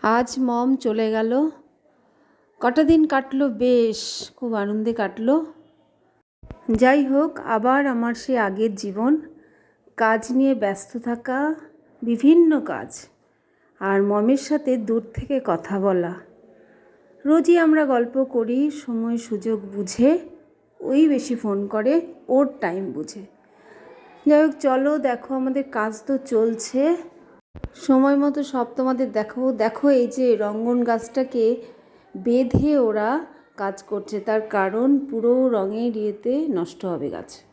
আজ মম চলে গেল। কটা দিন কাটলো, বেশ খুব আনন্দে কাটলো। যাই হোক, আবার আমার সে আগের জীবন, কাজ নিয়ে ব্যস্ত থাকা, বিভিন্ন কাজ, আর মমের সাথে দূর থেকে কথা বলা। রোজই আমরা গল্প করি, সময় সুযোগ বুঝে। ওই বেশি ফোন করে, ওর টাইম বুঝে। যাই হোক, চলো দেখো, আমাদের কাজ তো চলছে, সময় মতো সব তোমাদের দেখাবো। দেখো, এই যে রঙ্গন গাছটাকে বেঁধে ওরা কাজ করছে, তার কারণ পুরো রঙের ইয়েতে নষ্ট হবে গাছ।